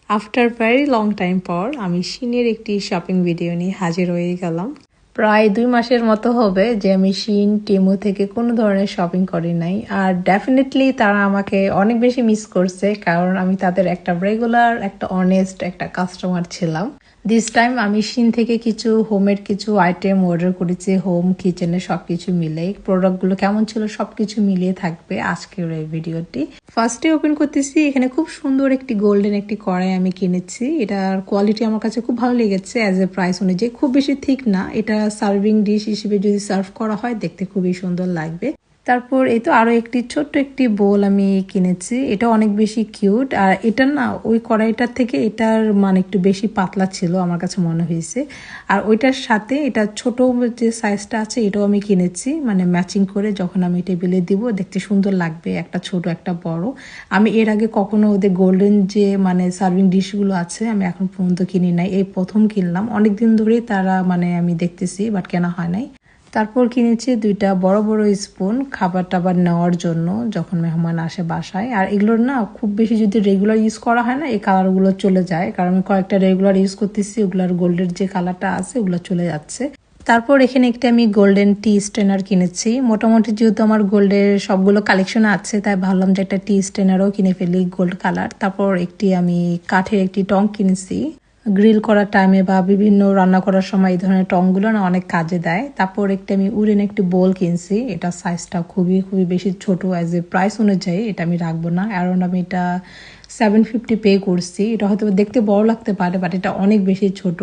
After very long time পর আমি শিনের একটি শপিং ভিডিও নিয়ে হাজির হয়ে গেলাম। প্রায় 2 মাসের মতো হবে যে আমি শিন টেমু থেকে কোনো ধরনের শপিং করি নাই। আর ডেফিনেটলি তারা আমাকে অনেক বেশি মিস করছে, কারণ আমি তাদের একটা রেগুলার, একটা অনেস্ট একটা কাস্টমার ছিলাম। দিস টাইম আমি শিন থেকে কিছু হোমের কিছু আইটেম অর্ডার করেছি, হোম কিচেনের সবকিছু মিলে। প্রোডাক্টগুলো কেমন ছিল সবকিছু মিলিয়ে থাকবে আজকের এই ভিডিওটি। ফার্স্টে ওপেন করতেছি, এখানে খুব সুন্দর একটি গোল্ডেন একটি কড়াই আমি কিনেছি। এটার কোয়ালিটি আমার কাছে খুব ভালো লেগেছে অ্যাজ এ প্রাইস অনুযায়ী। খুব বেশি ঠিক না, এটা সার্ভিং ডিশ হিসেবে যদি সার্ভ করা হয় দেখতে খুবই সুন্দর লাগবে। তারপর এই তো আরো একটি ছোট্ট একটি বোল আমি কিনেছি, এটা অনেক বেশি কিউট। আর এটা না ওই কড়াইটার থেকে এটার মানে একটু বেশি পাতলা ছিল আমার কাছে মনে হয়েছে। আর ওইটার সাথে এটা ছোট যে সাইজটা আছে এটাও আমি কিনেছি, মানে ম্যাচিং করে যখন আমি টেবিলে দিব দেখতে সুন্দর লাগবে, একটা ছোট একটা বড়। আমি এর আগে কখনো ওদের গোল্ডেন যে মানে সার্ভিং ডিশগুলো আছে আমি এখন পর্যন্ত কিনি নাই, এই প্রথম কিনলাম। অনেকদিন ধরেই তারা মানে আমি দেখতেছি বাট কেনা হয় নাই। তারপর কিনেছি 2টা বড় বড় স্পুন খাবার টাবার নেওয়ার জন্য যখন মেহমান আসে বাসায়। আর এগুলোর না খুব বেশি যদি রেগুলার ইউজ করা হয় না এই কালারগুলো চলে যায়, কারণ আমি কয়েকটা রেগুলার ইউজ করতেছি, ওগুলার গোল্ডের যে কালারটা আছে ওগুলো চলে যাচ্ছে। তারপর এখানে একটা আমি গোল্ডেন টি স্টেনার কিনেছি। মোটামুটি যেহেতু আমার গোল্ডের সবগুলো কালেকশন আছে তাই ভাবলাম যে একটা টি স্টেনারও কিনে ফেলি গোল্ড কালার। তারপর একটি আমি কাঠের একটি টং কিনেছি, গ্রিল করার টাইমে বা বিভিন্ন রান্না করার সময় এই ধরনের টংগুলো না অনেক কাজে দেয়। তারপর একটা আমি উডেন একটি বোল কিনছি, এটা সাইজটা খুবই খুবই বেশি ছোট, অ্যাজ এ প্রাইস অনুযায়ী এটা আমি রাখবো না, কারণ আমি এটা 750 পে করছি। এটা হয়তো দেখতে বড় লাগতে পারে বাট এটা অনেক বেশি ছোট।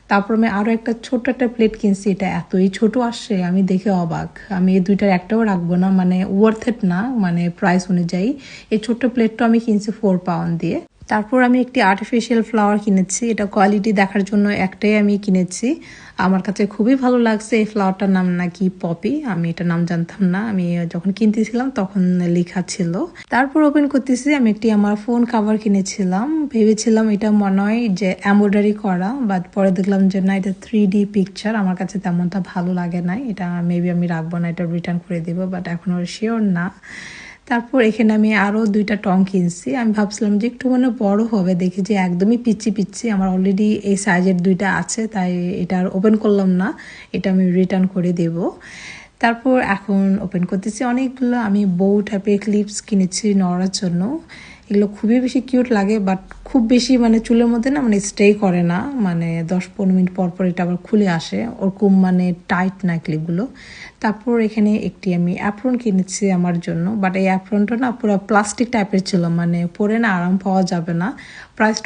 তারপর আমি আরো একটা ছোট্ট একটা প্লেট কিনছি, এটা এতই ছোট আসছে আমি দেখে অবাক। আমি এই দুইটার একটাও রাখবো না, মানে ওয়ার্থ ইট না মানে প্রাইস অনুযায়ী। এই ছোট্ট প্লেটটা আমি কিনছি 4 পাউন্ড দিয়ে। তারপর আমি একটি আর্টিফিশিয়াল ফ্লাওয়ার কিনেছি, এটা কোয়ালিটি দেখার জন্য একটাই আমি কিনেছি। আমার কাছে খুবই ভালো লাগছে। এই ফ্লাওয়ারটার নাম নাকি পপি, আমি এটা নাম জানতাম না, আমি যখন কিনতেছিলাম তখন লেখা ছিল। তারপর ওপেন করতেছি, আমি একটি আমার ফোন কভার কিনেছিলাম, ভেবেছিলাম এটা মনে হয় যে এমব্রয়ডারি করা, বাট পরে দেখলাম যে না এটা 3D পিকচার। আমার কাছে তেমনটা ভালো লাগে না, এটা মেবি আমি রাখবো না, এটা রিটার্ন করে দেবো, বাট এখন আর শিওর না। তারপর এখানে আমি আরো 2টা টং কিনছি, আমি ভাবছিলাম যে একটু মানে বড় হবে, দেখি যে একদমই পিচ্ছি পিচ্ছি। আমার অলরেডি এই সাইজের 2টা আছে তাই এটা আর ওপেন করলাম না, এটা আমি রিটার্ন করে দেব। তারপর এখন ওপেন করতেছি অনেকগুলো আমি বউ টাইপের ক্লিপস কিনেছি নড়ার জন্য। এগুলো খুবই বেশি কিউট লাগে, বাট খুব বেশি মানে চুলের মধ্যে না মানে স্টে করে না, মানে 10-15 মিনিট পর পর এটা আবার খুলে আসে, ওরকম মানে টাইট না ক্লিপগুলো। তারপর এখানে একটি আমি অ্যাপ্রন কিনেছি আমার জন্য, বাট এই অ্যাপ্রনটা না পুরো প্লাস্টিক টাইপের ছিল, মানে পরে না আরাম পাওয়া যাবে না। প্রাইস